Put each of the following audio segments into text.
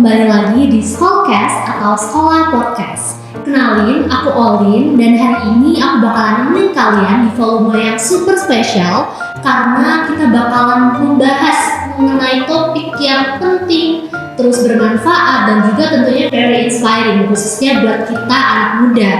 kembali lagi di Schoolcast atau Sekolah Podcast. Kenalin, aku Olin dan hari ini aku bakalan nemenin kalian di volume yang super spesial karena kita bakalan membahas mengenai topik yang penting, terus bermanfaat dan juga tentunya very inspiring khususnya buat kita anak muda.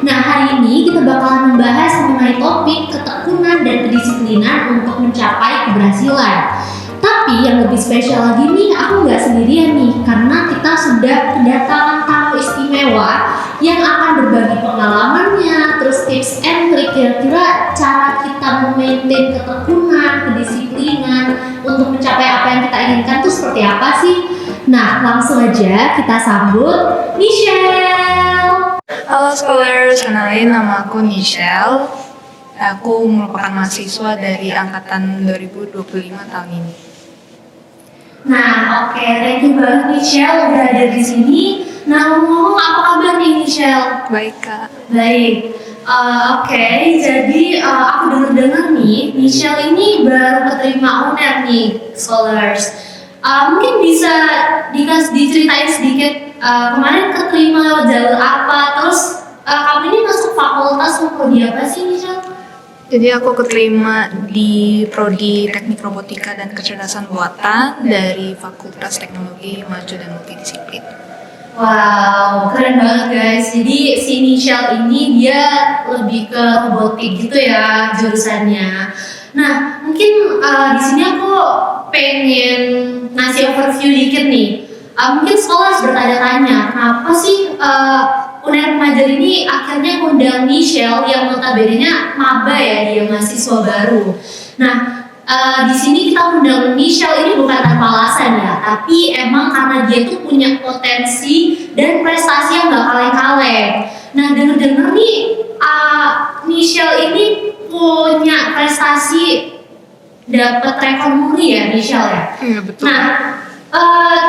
Nah, hari ini kita bakalan membahas mengenai topik ketekunan dan kedisiplinan untuk mencapai keberhasilan. Tapi yang lebih spesial lagi nih, aku nggak sendirian nih, karena kita sudah kedatangan tamu istimewa yang akan berbagi pengalamannya, terus tips and trick kira-kira cara kita memaintain ketekunan, kedisiplinan untuk mencapai apa yang kita inginkan tuh seperti apa sih? Nah, langsung aja kita sambut Michelle. Halo Scholars, kenalin nama aku Michelle. Aku merupakan mahasiswa dari angkatan 2025 tahun ini. Nah, oke, thank you banget Michelle udah ada di sini. Nah, ngomong apa kabar nih Michelle? Baik Kak. Baik. Oke, jadi aku dengar nih Michelle ini baru keterima UNER nih, Scholars. Mungkin bisa diceritain sedikit kemarin keterima jalur apa, terus kamu ini masuk fakultas mau prodi apa sih Michelle? Jadi aku keterima di Prodi Teknik Robotika dan Kecerdasan Buatan dari Fakultas Teknologi Maju dan Multidisiplin. Wow, keren banget guys. Jadi si Michelle ini dia lebih ke robotik gitu ya jurusannya. Nah, mungkin di sini aku pengen ngasih overview dikit nih. Mungkin sekolah bertanya-tanya, kenapa sih UNER Majar ini akhirnya undang Michelle yang notabene-nya maba ya, dia mahasiswa baru. Nah, di sini kita undang Michelle ini bukan tanpa alasan ya, tapi emang karena dia tuh punya potensi dan prestasi yang gak kaleng-kaleng. Nah, denger-denger nih Michelle ini punya prestasi dapat rekor muri ya Michelle ya. Iya betul. Nah,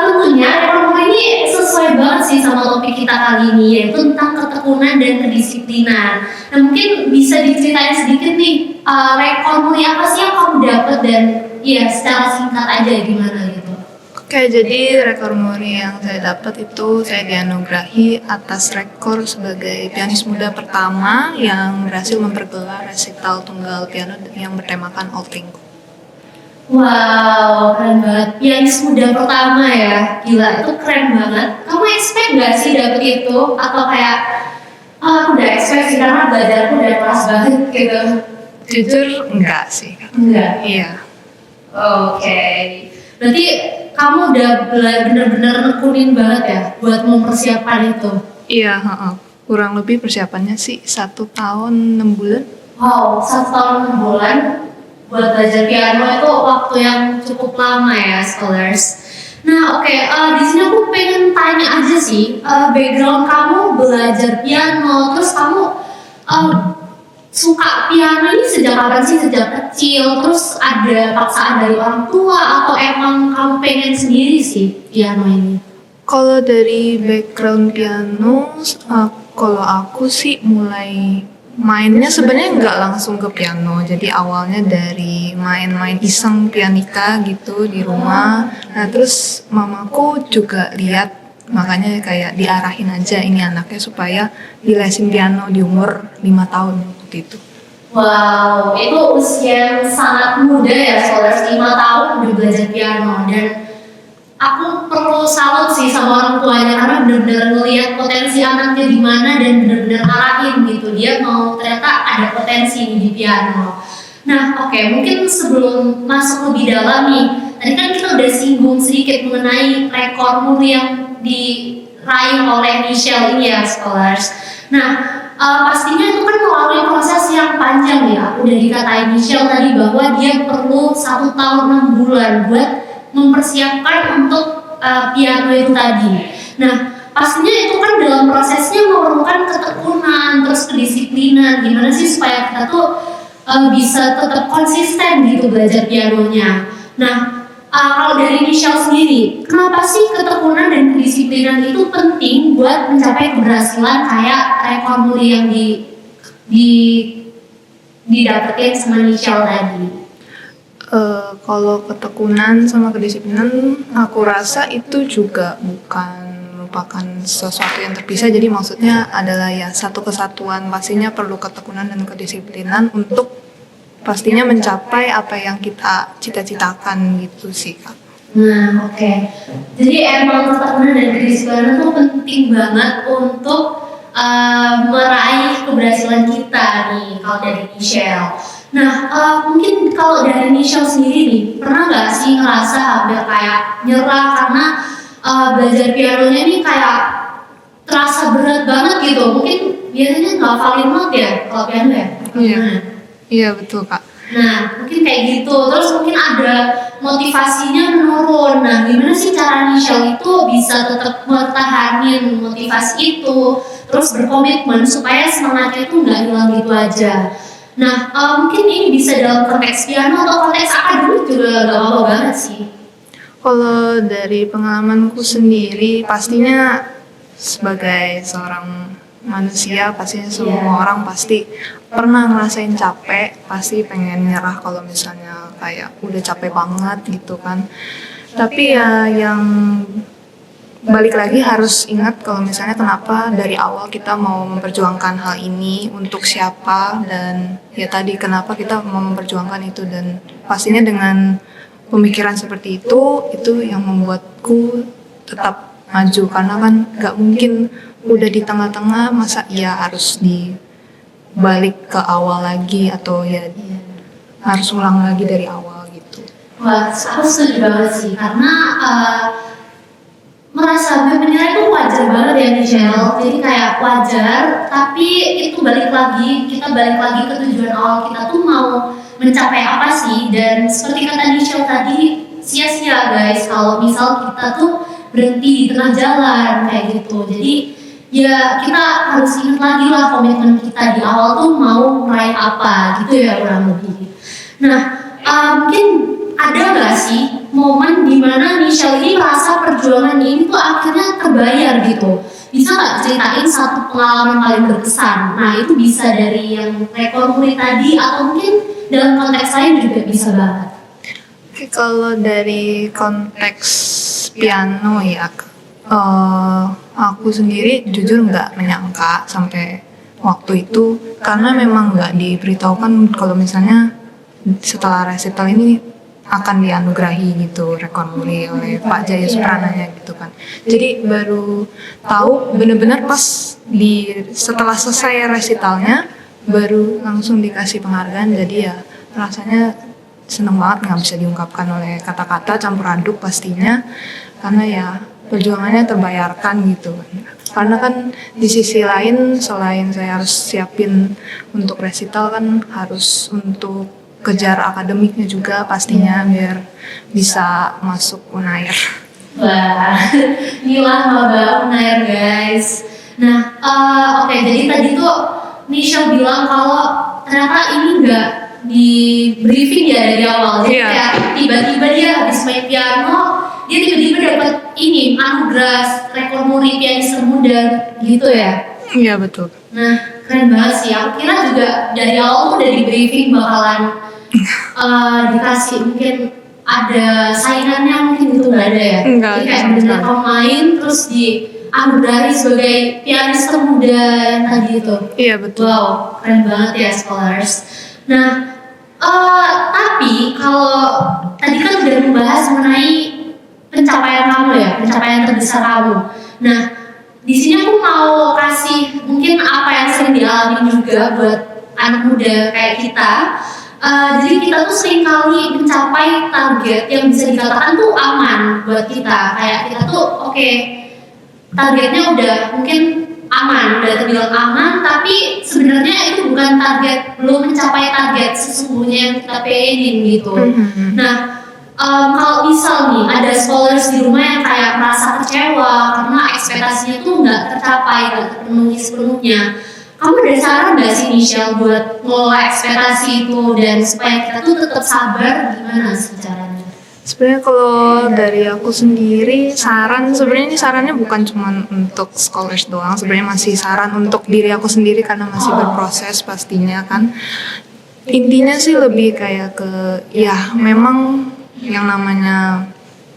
tentunya rekor muri ini sesuai banget sih sama topik kita kali ini, yaitu tentang ketekunan dan kedisiplinan. Nah, mungkin bisa diceritain sedikit nih rekor muri apa sih yang kamu dapat dan ya secara singkat aja gimana gitu. Oke, jadi rekor muri yang saya dapat itu saya dianugerahi atas rekor sebagai pianis muda pertama yang berhasil mempergelar resital tunggal piano yang bertemakan All Things. Wow, keren banget. Pianis muda pertama ya, gila itu keren banget. Kamu expect gak sih dapet itu? Atau kayak, aku udah expect sih karena belajarku udah keras banget gitu. Jujur enggak sih. Enggak? Iya. Oke. Berarti kamu udah bener-bener nekunin banget ya buat mempersiapkan itu? Iya, kurang lebih persiapannya sih 1 tahun 6 bulan. Wow, 1 tahun 6 bulan buat belajar piano itu waktu yang cukup lama ya, Scholars. Nah, oke, di sini aku pengen tanya aja sih, background kamu belajar piano, terus kamu suka piano ini sejak kapan sih? Sejak kecil, terus ada paksaan dari orang tua atau emang kamu pengen sendiri sih piano ini? Kalau dari background piano, kalau aku sih mulai mainnya sebenarnya nggak langsung ke piano. Jadi awalnya dari main-main iseng pianika gitu di rumah. Nah terus mamaku juga lihat, makanya kayak diarahin aja ini anaknya supaya dilesin piano di umur 5 tahun waktu itu. Wow, itu usia yang sangat muda ya, Scholars, 5 tahun udah belajar piano. Dan aku perlu salut sih sama orang tuanya karena benar-benar ngelihat potensi anaknya di mana dan benar-benar ngarahin gitu. Dia mau ternyata ada potensi di piano. Nah, oke, mungkin sebelum masuk lebih dalam nih, tadi kan kita udah singgung sedikit mengenai rekor muri yang diraih oleh Michelle ini ya, Scholars. Nah, pastinya itu kan melalui proses yang panjang ya. Udah dikatain Michelle tadi bahwa dia perlu 1 tahun 6 bulan buat mempersiapkan untuk piano itu tadi. Nah, pastinya itu kan dalam prosesnya memerlukan ketekunan, terus kedisiplinan. Gimana sih supaya kita tuh bisa tetap konsisten gitu belajar pianonya. Nah, kalau dari Michelle sendiri, kenapa sih ketekunan dan kedisiplinan itu penting buat mencapai keberhasilan kayak rekor muri yang didapetin sama Michelle tadi? Kalau ketekunan sama kedisiplinan, aku rasa itu juga bukan merupakan sesuatu yang terpisah. Jadi maksudnya adalah ya satu kesatuan. Pastinya perlu ketekunan dan kedisiplinan untuk pastinya mencapai apa yang kita cita-citakan gitu sih Kak. Nah, oke. Jadi emang ketekunan dan kedisiplinan itu penting banget untuk meraih keberhasilan kita nih kalau dari Michelle. Nah, mungkin kalau dari Michelle sendiri nih, pernah nggak sih ngerasa hampir kayak nyerah karena belajar pianonya ini kayak terasa berat banget gitu? Mungkin biasanya nggak valid banget ya kalau piano ya? Iya. Iya betul Kak. Nah, mungkin kayak gitu. Terus mungkin ada motivasinya menurun. Nah, gimana sih cara Michelle itu bisa tetap mempertahankan motivasi itu, terus berkomitmen supaya semangatnya itu nggak hilang gitu aja. Nah, mungkin ini bisa dalam konteks piano atau konteks akademik juga gak apa-apa banget sih. Kalau dari pengalamanku sendiri, pastinya sebagai seorang manusia, pastinya semua orang pasti pernah ngerasain capek, pasti pengen nyerah kalau misalnya kayak udah capek banget gitu kan. Tapi ya yang balik lagi harus ingat kalau misalnya kenapa dari awal kita mau memperjuangkan hal ini untuk siapa, dan ya tadi kenapa kita mau memperjuangkan itu, dan pastinya dengan pemikiran seperti itu yang membuatku tetap maju, karena kan gak mungkin udah di tengah-tengah masa iya harus dibalik ke awal lagi atau ya harus ulang lagi dari awal gitu. Wah, aku setuju banget sih karena merasa menyerah itu wajar banget ya Michelle. Jadi kayak wajar, tapi itu kita balik lagi ke tujuan awal kita tuh mau mencapai apa sih. Dan seperti kata Michelle tadi, sia-sia guys kalau misal kita tuh berhenti di tengah jalan kayak gitu. Jadi ya kita harus ingat lagi lah komitmen kita di awal tuh mau meraih apa gitu ya kurang lebih. Nah, mungkin ada nggak sih momen dimana Michelle ini merasa perjuangan ini tuh akhirnya terbayar gitu? Bisa nggak ceritain satu pengalaman paling berkesan? Nah itu bisa dari yang rekor muri tadi atau mungkin dalam konteks lain juga bisa banget. Oke, kalau dari konteks piano ya, aku sendiri jujur nggak menyangka sampai waktu itu, karena memang nggak diberitahukan kalau misalnya setelah recital ini akan dianugerahi gitu rekor muri oleh Pak Jaya Suprananya gitu kan. Jadi baru tahu benar-benar pas setelah selesai recitalnya baru langsung dikasih penghargaan. Jadi ya rasanya seneng banget, nggak bisa diungkapkan oleh kata-kata, campur aduk pastinya, karena ya perjuangannya terbayarkan gitu kan. Karena kan di sisi lain selain saya harus siapin untuk recital kan harus untuk kejar akademiknya juga pastinya biar bisa masuk Unair. Wah, inilah maba Unair guys. Nah, oke, jadi tadi tuh Michelle bilang kalau ternyata ini nggak di briefing ya dari awal. Jadi kayak tiba-tiba dia habis main piano, dia tiba-tiba dapat ini anugerah rekor muri pianis termuda gitu ya. Iya betul. Nah, keren banget sih. Aku kira juga dari awal tuh udah di briefing bakalan dikasih mungkin ada saingannya, mungkin itu nggak ada ya. Jadi kayak benar kamu main terus dianugerahi sebagai pianis termuda yang tadi itu. Iya betul. Wow, keren banget ya scholars. Nah, tapi kalau tadi kan udah membahas mengenai pencapaian kamu ya, pencapaian terbesar kamu. Nah, di sini aku mau kasih mungkin apa yang sering dialami juga buat anak muda kayak kita. Jadi kita tuh sering kali mencapai target yang bisa dikatakan tuh aman buat kita. Kayak kita tuh oke, targetnya udah mungkin aman, udah terbilang aman, tapi sebenarnya itu bukan target, belum mencapai target sesungguhnya yang kita pengen gitu. Nah, kalau misal nih ada scholars di rumah yang kayak merasa kecewa karena ekspektasinya tuh nggak tercapai, nggak terpenuhi sepenuhnya, kamu ada saran nggak sih Michelle buat ngelola ekspektasi itu dan supaya kita tuh tetap sabar, gimana sih caranya? Sebenarnya kalau dari aku sendiri sebenarnya ini sarannya bukan cuma untuk scholars doang, sebenarnya masih saran untuk diri aku sendiri karena masih berproses pastinya kan. Intinya sih lebih kayak ke ya memang yang namanya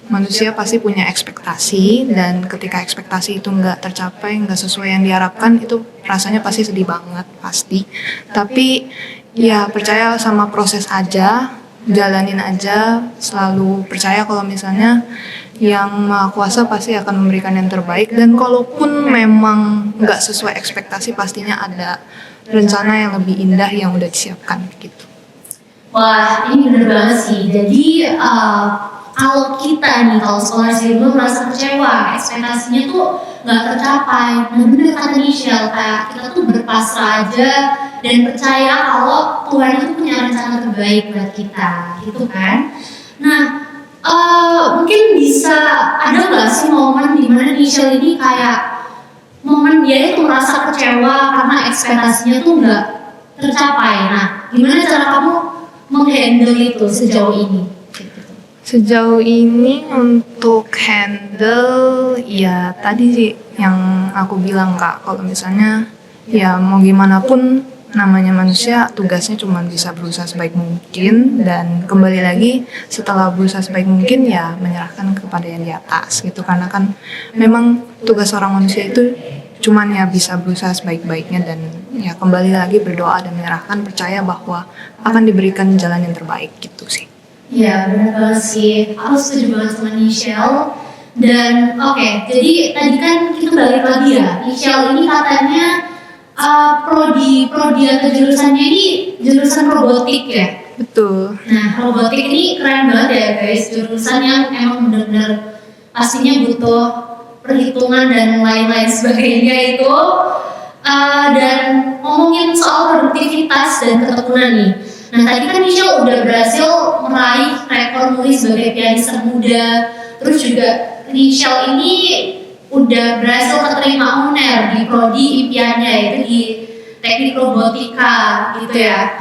manusia pasti punya ekspektasi, dan ketika ekspektasi itu nggak tercapai, nggak sesuai yang diharapkan, itu rasanya pasti sedih banget pasti. Tapi ya percaya sama proses aja, jalanin aja, selalu percaya kalau misalnya yang Maha Kuasa pasti akan memberikan yang terbaik, dan kalaupun memang nggak sesuai ekspektasi pastinya ada rencana yang lebih indah yang udah disiapkan gitu. Wah, ini bener banget sih. Jadi kalau kita nih, kalau scholars dulu merasa kecewa, ekspektasinya tuh nggak tercapai. Nah bener kata Michelle, kayak kita tuh berpasrah aja dan percaya kalau Tuhan itu punya rencana terbaik buat kita, gitu kan? Nah, mungkin bisa ada nggak sih momen dimana Michelle ini kayak momen dia itu merasa kecewa karena ekspektasinya tuh nggak tercapai. Nah, gimana cara kamu menghandle itu sejauh ini? Sejauh ini untuk handle ya tadi sih yang aku bilang Kak, kalau misalnya ya mau gimana pun namanya manusia tugasnya cuma bisa berusaha sebaik mungkin, dan kembali lagi setelah berusaha sebaik mungkin ya menyerahkan kepada yang di atas gitu, karena kan memang tugas seorang manusia itu cuman ya bisa berusaha sebaik-baiknya, dan ya kembali lagi berdoa dan menyerahkan, percaya bahwa akan diberikan jalan yang terbaik gitu sih. Ya benar banget sih, aku setuju banget sama Michelle. Dan jadi tadi kan kita balik lagi ya, Michelle ini katanya prodi atau jurusannya ini jurusan robotik ya. Betul. Nah robotik ini keren banget ya guys, jurusan yang emang benar-benar pastinya butuh perhitungan dan lain-lain sebagainya itu. Dan ngomongin soal produktivitas dan ketekunan nih. Nah tadi kan Michelle udah berhasil meraih rekor muri sebagai pianis termuda. Terus juga Michelle ini udah berhasil keterima UNER di prodi impiannya, yaitu di teknik robotika gitu ya.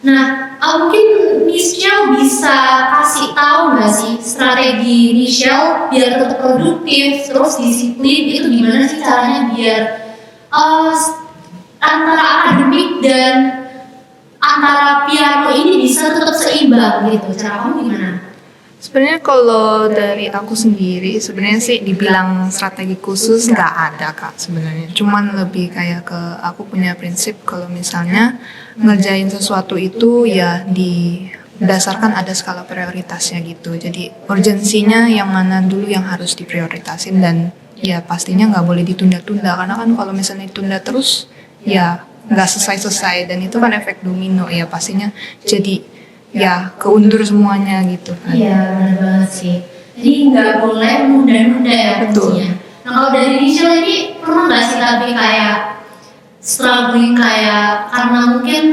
Nah mungkin Michelle bisa kasih tahu nggak sih strategi Michelle biar tetap produktif terus disiplin, itu gimana sih caranya biar antara akademik dan antara piano ini bisa tetap seimbang gitu? Cara kamu gimana? Sebenarnya kalau dari aku sendiri, sebenarnya sih dibilang strategi khusus nggak ada Kak sebenarnya. Cuman lebih kayak ke aku punya prinsip kalau misalnya ngerjain sesuatu itu ya didasarkan ada skala prioritasnya gitu. Jadi urgensinya yang mana dulu yang harus diprioritasin, dan ya pastinya nggak boleh ditunda-tunda, karena kan kalau misalnya ditunda terus ya nggak selesai-selesai, dan itu kan efek domino ya, pastinya jadi ya keundur semuanya gitu kan. Iya benar banget sih, jadi nggak boleh menunda-nunda ya kuncinya. Nah kalau dari Michelle ini pernah nggak sih tapi kayak struggling kayak karena mungkin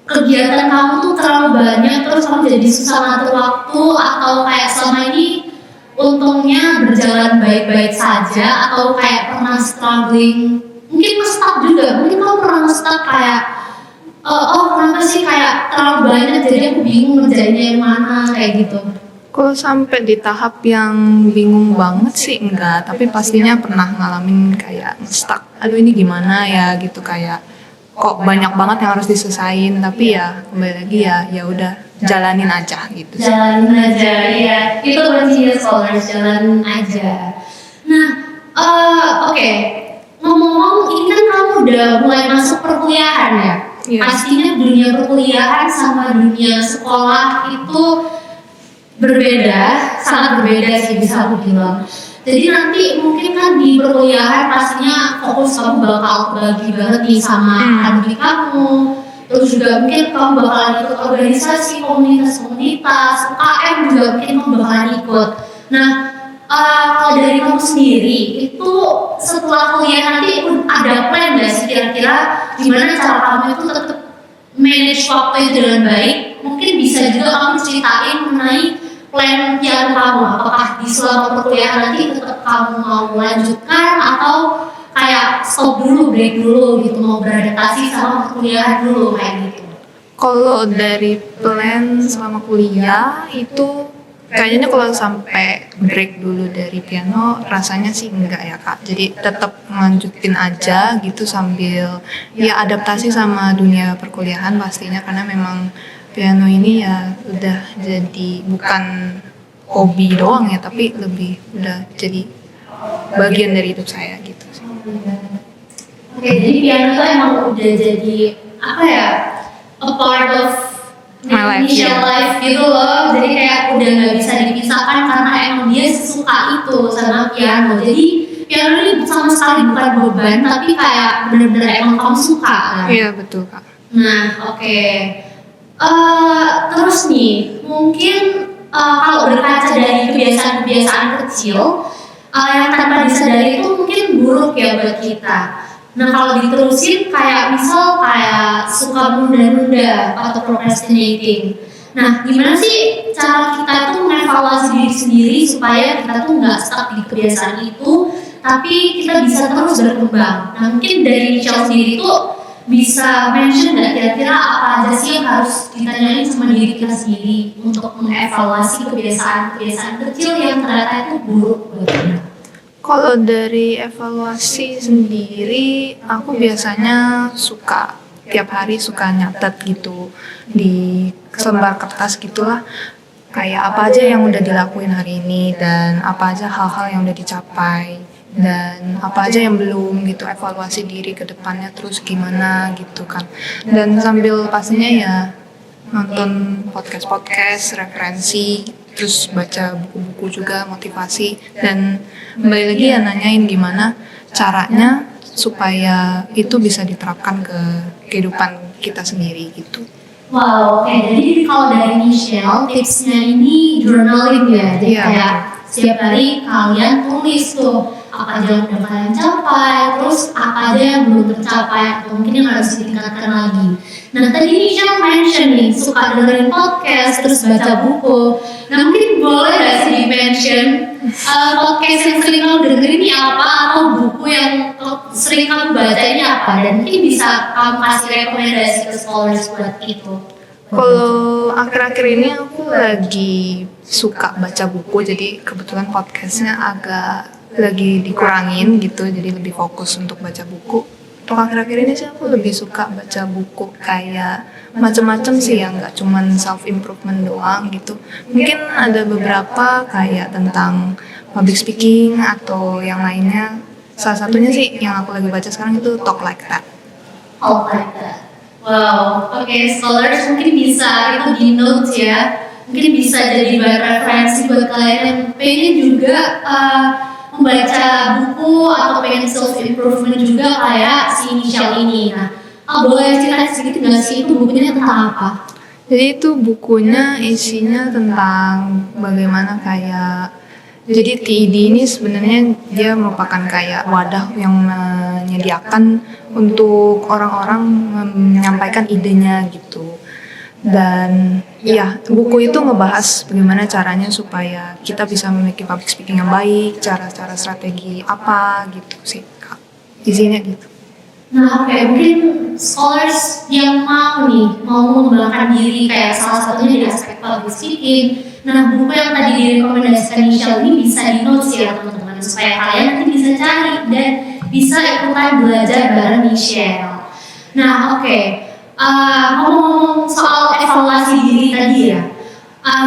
kegiatan kamu tuh terlalu banyak terus kamu jadi susah ngatur waktu, atau kayak selama ini untungnya berjalan baik-baik saja, atau kayak pernah struggling mungkin nge-stuck juga, mungkin kamu pernah nge-stuck kayak kenapa sih kayak terlalu banyak jadi aku bingung ngerjainnya yang mana kayak gitu. Kalau sampai di tahap yang bingung banget sih enggak, tapi pastinya pernah ngalamin kayak stuck, aduh ini gimana ya gitu, kayak kok banyak banget yang harus diselesain, tapi ya kembali lagi ya udah jalanin aja gitu. Jalanin aja ya, itu kuncinya scholars, jalanin aja. Nah ngomong-ngomong ini kan kamu udah mulai masuk perkuliahan ya. Iya. Pastinya dunia perkuliahan sama dunia sekolah itu berbeda, sangat berbeda sih bisa aku bilang. Jadi nanti mungkin kan di perkuliahan pastinya fokus kamu bakal bagi banget nih sama akademik kamu. Terus juga mungkin kamu bakalan ikut organisasi, komunitas, UKM juga mungkin kamu bakalan ikut. Nah kalau dari kamu sendiri itu setelah kuliah nanti ada plan nggak sih kira-kira gimana cara kamu itu tetap manage waktu itu dengan baik? Mungkin bisa juga kamu ceritain mengenai plan piano kamu, apakah di selama perkuliahan nanti tetap kamu mau melanjutkan atau kayak stop dulu, break dulu gitu, mau beradaptasi sama perkuliahan dulu kayak gitu. Kalau dari plan selama kuliah itu kayaknya kalau sampai break dulu dari piano rasanya sih enggak ya Kak. Jadi tetap lanjutin aja gitu sambil ya adaptasi sama dunia perkuliahan pastinya, karena memang piano ini ya udah jadi bukan hobi doang ya, tapi lebih udah jadi bagian dari hidup saya gitu sih. Oke, jadi piano tuh emang udah jadi apa ya, a part of My life, initial yeah. life gitu loh. Jadi kayak udah nggak bisa dipisahkan karena emang dia suka itu sama piano. Jadi piano ini sama sekali bukan beban, tapi kayak bener-bener emang kamu suka kan? Iya betul Kak. Nah, oke. Terus nih, mungkin kalau berkaca dari kebiasaan-kebiasaan kecil yang tanpa disadari itu mungkin buruk ya buat kita. Nah, kalau diterusin kayak misal kayak suka menunda-nunda atau procrastinating. Nah, gimana sih cara kita tuh mengevaluasi diri sendiri supaya kita tuh nggak stuck di kebiasaan itu, tapi kita bisa terus berkembang. Nah, mungkin dari Michelle sendiri tuh bisa mention nggak kira-kira apa aja sih yang harus ditanyain sama diri kita sendiri untuk mengevaluasi kebiasaan-kebiasaan kecil yang ternyata itu buruk buat kita. Kalau dari evaluasi sendiri, aku biasanya suka tiap hari suka nyatet gitu di selembar kertas gitulah, kayak apa aja yang udah dilakuin hari ini dan apa aja hal-hal yang udah dicapai dan apa aja yang belum gitu, evaluasi diri ke depannya terus gimana gitu kan. Dan sambil pastinya ya nonton podcast-podcast referensi, terus baca buku-buku juga motivasi, dan kembali lagi ya nanyain gimana caranya supaya itu bisa diterapkan ke kehidupan kita sendiri gitu. Wow, oke. Jadi kalau dari Michelle, tipsnya ini journaling ya. Jadi Iya, kayak setiap hari kalian tulis tuh apa aja yang udah kalian capai, terus apa aja yang belum tercapai atau mungkin yang harus ditingkatkan lagi. Nah, tadi Michelle mention nih suka dengerin podcast, terus baca buku. Nah, mungkin boleh nggak sih di-mention podcast yang sering kamu dengerin ini apa, atau buku yang sering kamu baca ini apa, dan mungkin bisa kamu kasih rekomendasi ke scholars buat itu. Kalau akhir-akhir ini aku lagi suka baca buku, jadi kebetulan podcastnya agak lagi dikurangin gitu, jadi lebih fokus untuk baca buku. Untuk akhir-akhir ini sih aku lebih suka baca buku kayak macam-macam sih, yang nggak cuman self improvement doang gitu. Mungkin ada beberapa kayak tentang public speaking atau yang lainnya. Salah satunya sih yang aku lagi baca sekarang itu Talk Like That. Oh my god. Wow, oke, scholars mungkin bisa itu di notes ya. Mungkin bisa jadi bahan referensi buat kalian yang pengen juga membaca buku atau pengen self improvement juga kayak si Michelle ini. Nah, boleh cerita sedikit nggak sih itu bukunya tentang apa? Jadi itu bukunya isinya tentang bagaimana kayak, jadi TED ini sebenarnya dia merupakan kayak wadah yang menyediakan untuk orang-orang menyampaikan idenya gitu. Dan ya, buku itu ngebahas bagaimana caranya supaya kita bisa memiliki public speaking yang baik, cara-cara strategi apa gitu sih Kak. Isinya gitu. Nah, oke, mungkin scholars yang mau mengembangkan diri kayak salah satunya di aspek public speaking. Nah, buku yang tadi direkomendasikan Michelle ini bisa di notes ya teman-teman, supaya kalian nanti bisa cari dan bisa ikutan belajar bareng Michelle. Nah, oke. Ngomong-ngomong soal evaluasi diri tadi ya,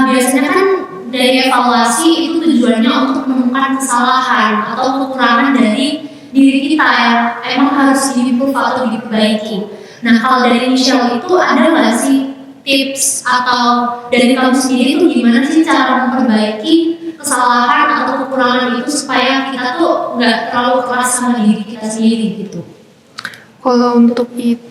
biasanya kan dari evaluasi itu tujuannya untuk menemukan kesalahan atau kekurangan dari diri kita yang emang harus di-improve atau diperbaiki. Nah, kalau dari Michelle itu ada nggak sih tips atau dari kamu sendiri itu gimana sih cara memperbaiki kesalahan atau kekurangan itu supaya kita tuh nggak terlalu keras sama diri kita sendiri gitu? Kalau untuk itu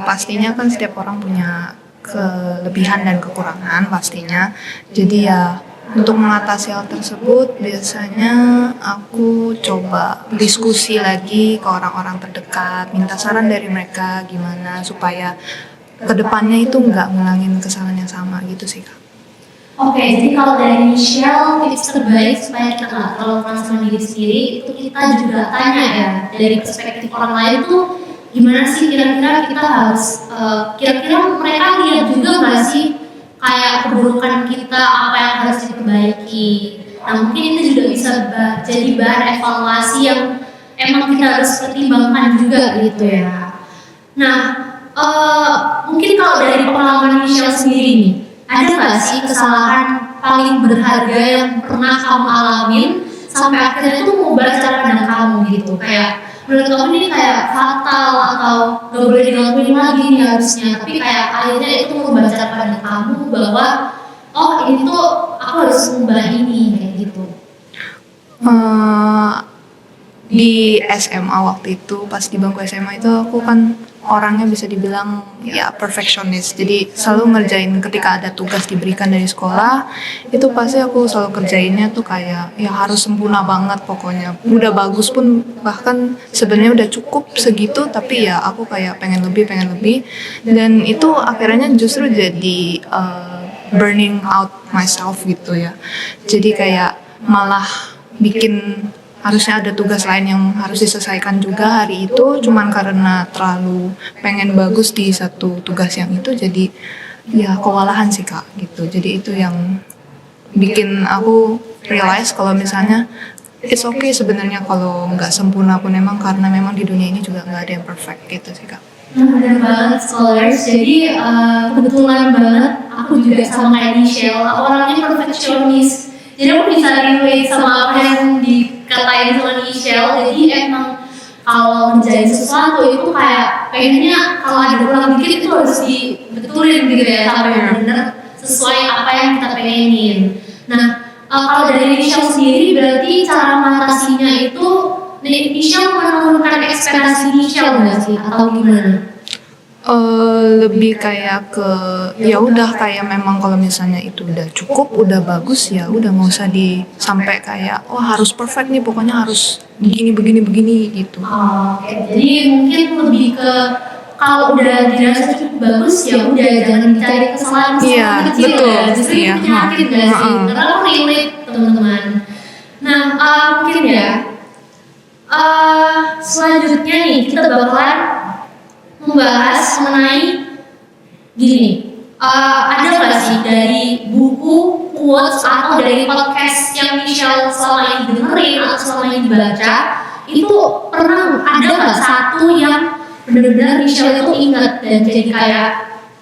pastinya kan setiap orang punya kelebihan dan kekurangan pastinya. Jadi ya untuk mengatasi hal tersebut biasanya aku coba diskusi lagi ke orang-orang terdekat, minta saran dari mereka gimana supaya kedepannya itu nggak ngulangin kesalahan yang sama gitu sih Kak. Oke, jadi kalau dari Michelle, tips terbaik supaya kita nggak terlalu keras sama diri sendiri itu kita juga tanya ya dari perspektif orang lain tuh gimana sih kira-kira kita harus kira-kira mereka lihat juga nggak sih kayak keburukan kita, apa yang harus diperbaiki. Nah mungkin itu juga bisa jadi bahan evaluasi yang emang kita harus pertimbangkan juga gitu ya. Nah mungkin kalau dari pengalaman Michelle sendiri nih, ada nggak sih kesalahan paling berharga yang pernah kamu alamin sampai akhirnya tuh mengubah cara pandang kamu gitu, kayak menurut kamu ini kayak fatal atau gak boleh dilakuin lagi nih harusnya, tapi kayak akhirnya itu mengubah cara pandang kamu bahwa oh ini tuh aku harus mengubah ini kayak gitu. Di SMA waktu itu, pas di bangku SMA itu aku kan orangnya bisa dibilang ya perfectionist. Jadi selalu ngerjain ketika ada tugas diberikan dari sekolah, itu pasti aku selalu kerjainnya tuh kayak ya harus sempurna banget pokoknya. Udah bagus pun bahkan sebenarnya udah cukup segitu, tapi ya aku kayak pengen lebih. Dan itu akhirnya justru jadi burning out myself gitu ya. Jadi kayak malah bikin harusnya ada tugas lain yang harus diselesaikan juga hari itu, cuman karena terlalu pengen bagus di satu tugas yang itu, jadi ya kewalahan sih Kak gitu. Jadi itu yang bikin aku realize kalau misalnya it's okay sebenarnya kalau nggak sempurna pun, emang karena memang di dunia ini juga nggak ada yang perfect gitu sih Kak. Benar banget scholars, jadi kebetulan banget aku juga sama kayak Michelle, aku orangnya perfectionist. Jadi aku bisa relate sama apa yang dikatain sama Michelle. Jadi emang kalau menjadi sesuatu itu kayak pengennya kalau ada kurang dikit itu harus dibetulin gitu ya sampai benar-benar sesuai apa yang kita pengenin. Nah kalau dari Michelle sendiri berarti cara mengatasinya itu, Michelle menurunkan ekspektasi Michelle nggak sih atau gimana? Lebih kayak ke ya udah kayak memang kalau misalnya itu udah cukup, udah bagus, ya udah nggak usah sampai kayak harus perfect nih, pokoknya harus begini gitu. Oke. Jadi mungkin lebih ke kalau udah dirasa cukup bagus ya udah jangan dicari kesalahan kecil betul. ya. Justru itu penyakit nggak sih? Karena aku relate teman-teman. Nah mungkin ya selanjutnya nih kita bakalan membahas mengenai gini, ada nggak sih dari buku, quotes atau dari podcast yang Michelle selama ini dengerin atau selama ini dibaca, itu pernah ada nggak satu yang benar-benar Michelle itu ingat dan jadi kayak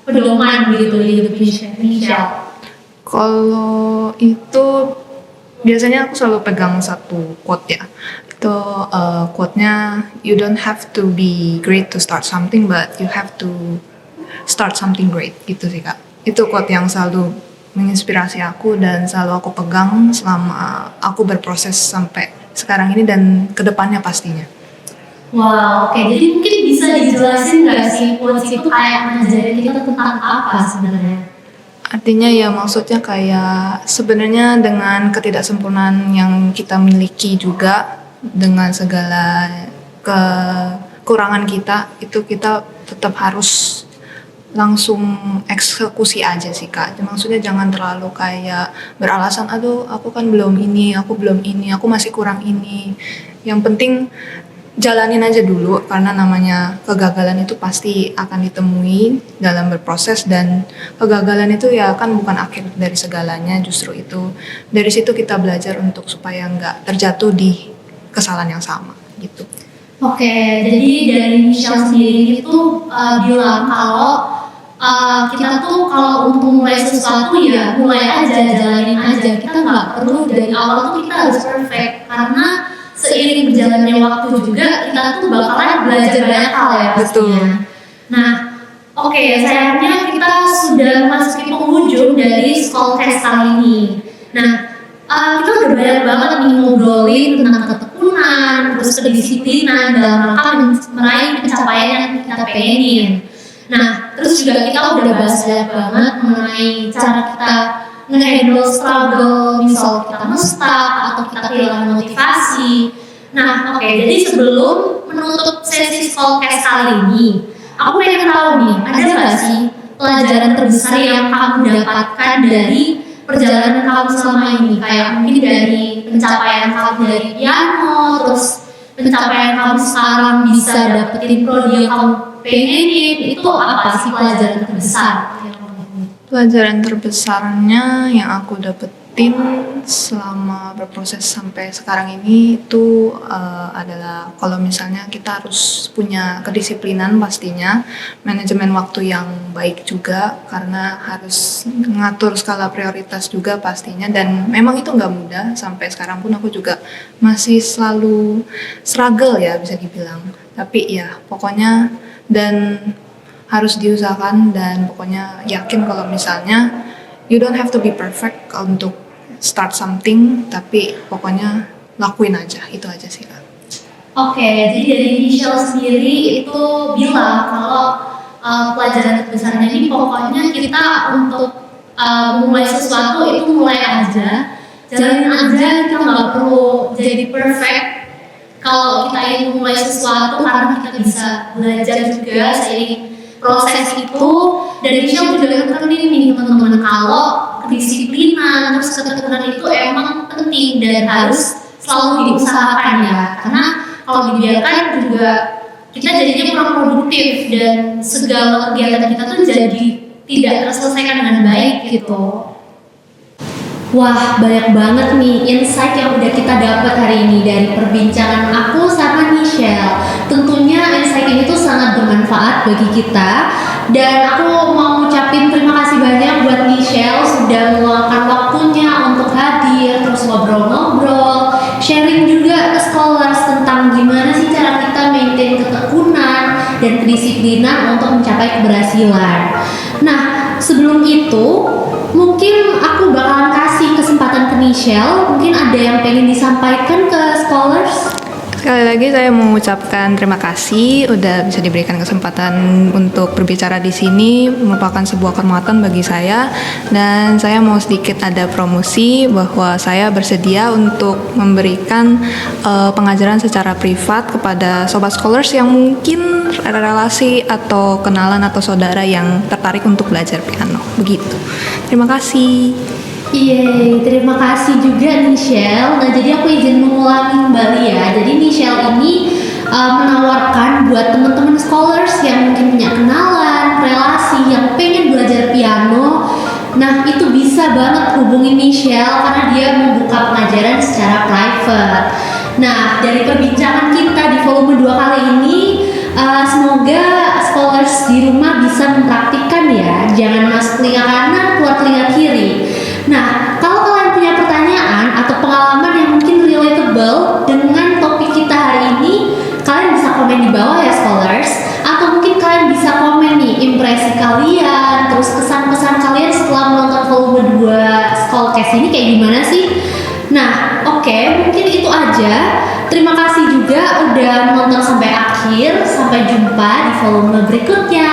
pedoman gitu di hidup Michelle? Kalau itu biasanya aku selalu pegang satu quote ya. Itu quote-nya, you don't have to be great to start something, but you have to start something great gitu sih Kak. Itu quote yang selalu menginspirasi aku dan selalu aku pegang selama aku berproses sampai sekarang ini dan kedepannya pastinya. Wow, oke. Jadi mungkin bisa dijelasin nggak sih quotes itu kayak ngajarin kita tentang apa sebenarnya? Artinya ya maksudnya kayak sebenarnya dengan ketidaksempurnaan yang kita miliki juga, dengan segala kekurangan kita, itu kita tetap harus langsung eksekusi aja sih Kak. Maksudnya jangan terlalu kayak beralasan, aduh aku kan belum ini, aku masih kurang ini. Yang penting jalanin aja dulu, karena namanya kegagalan itu pasti akan ditemui dalam berproses, dan kegagalan itu ya kan bukan akhir dari segalanya, justru itu dari situ kita belajar untuk supaya nggak terjatuh di kesalahan yang sama gitu. Oke, jadi dari Michelle sendiri itu bilang kalau kita tuh kalau untuk mulai sesuatu ya mulai aja, jalanin aja. Kita nggak perlu dari awal tuh kita harus perfect, karena seiring berjalannya waktu juga kita tuh bakalan belajar banyak hal ya pastinya. Nah, oke, sayangnya kita sudah memasuki penghujung dari Schoolcast kali ini. Nah, kita udah banyak banget nih ngobrolin tentang ketekunan, terus kedisiplinan dalam rangka meraih pencapaian yang kita pengenin. Nah, terus juga kita udah bahas banyak banget mengenai cara kita nge-handle struggle, misal kita nge-stuck atau kita kehilangan motivasi. Nah, oke, jadi sebelum menutup sesi Schoolcast kali ini, aku pengen tahu nih, ada nggak sih pelajaran terbesar yang kamu dapatkan dari perjalanan kamu selama ini? Kayak mungkin dari pencapaian kamu dari piano, terus pencapaian kamu sekarang bisa dapetin prodi yang kamu pengenin, itu apa sih pelajaran terbesar yang kamu dapetin? Pelajaran terbesarnya yang aku dapetin selama berproses sampai sekarang ini itu adalah kalau misalnya kita harus punya kedisiplinan pastinya, manajemen waktu yang baik juga karena harus mengatur skala prioritas juga pastinya dan memang itu nggak mudah sampai sekarang pun aku juga masih selalu struggle ya bisa dibilang. Tapi ya pokoknya dan harus diusahakan dan pokoknya yakin kalau misalnya you don't have to be perfect untuk start something tapi pokoknya lakuin aja itu aja sih Kak. Oke, jadi dari Michelle sendiri itu bilang kalau pelajaran terbesarnya ini pokoknya kita untuk memulai sesuatu itu mulai aja, jalanin aja, kita nggak perlu jadi perfect. Kalau kita ingin memulai sesuatu karena kita bisa belajar juga seiring proses itu. Dan Michelle juga nekenin nih teman-teman kalau kedisiplinan terus ketekunan itu emang penting dan harus selalu diusahakan ya, karena kalau dibiarkan juga kita jadinya kurang produktif dan segala kegiatan kita tuh jadi tidak terselesaikan dengan baik gitu. Wah, banyak banget nih insight yang udah kita dapat hari ini dari perbincangan aku sama Michelle. Tentunya insight ini tuh sangat bermanfaat bagi kita dan aku mau ucapin terima kasih banyak buat Michelle sudah meluangkan waktunya untuk hadir terus ngobrol-ngobrol, sharing juga ke scholars tentang gimana sih cara kita maintain ketekunan dan kedisiplinan untuk mencapai keberhasilan. Nah, sebelum itu mungkin aku bakalan kasih kesempatan ke Michelle. Mungkin ada yang pengen disampaikan ke scholars? Sekali lagi saya mengucapkan terima kasih udah bisa diberikan kesempatan untuk berbicara di sini, merupakan sebuah kehormatan bagi saya dan saya mau sedikit ada promosi bahwa saya bersedia untuk memberikan pengajaran secara privat kepada sobat scholars yang mungkin relasi atau kenalan atau saudara yang tertarik untuk belajar piano. Begitu. Terima kasih. Yeay, terima kasih juga Michelle. Nah, jadi aku izin mengulangi kembali ya. Jadi Michelle ini menawarkan buat teman-teman scholars yang mungkin punya kenalan, relasi, yang pengen belajar piano. Nah, itu bisa banget hubungi Michelle karena dia membuka pengajaran secara private. Nah, dari perbincangan kita di volume 2 kali ini, semoga scholars di rumah bisa mempraktikkan ya. Jangan masuk telinga kanan, keluar telinga kiri. Nah, kalau kalian punya pertanyaan atau pengalaman yang mungkin relatable dengan topik kita hari ini, kalian bisa komen di bawah ya scholars. Atau mungkin kalian bisa komen nih impresi kalian, terus kesan-pesan kalian setelah menonton volume 2 Schoolcast ini kayak gimana sih? Nah, oke, mungkin itu aja. Terima kasih juga udah menonton sampai akhir. Sampai jumpa di volume berikutnya.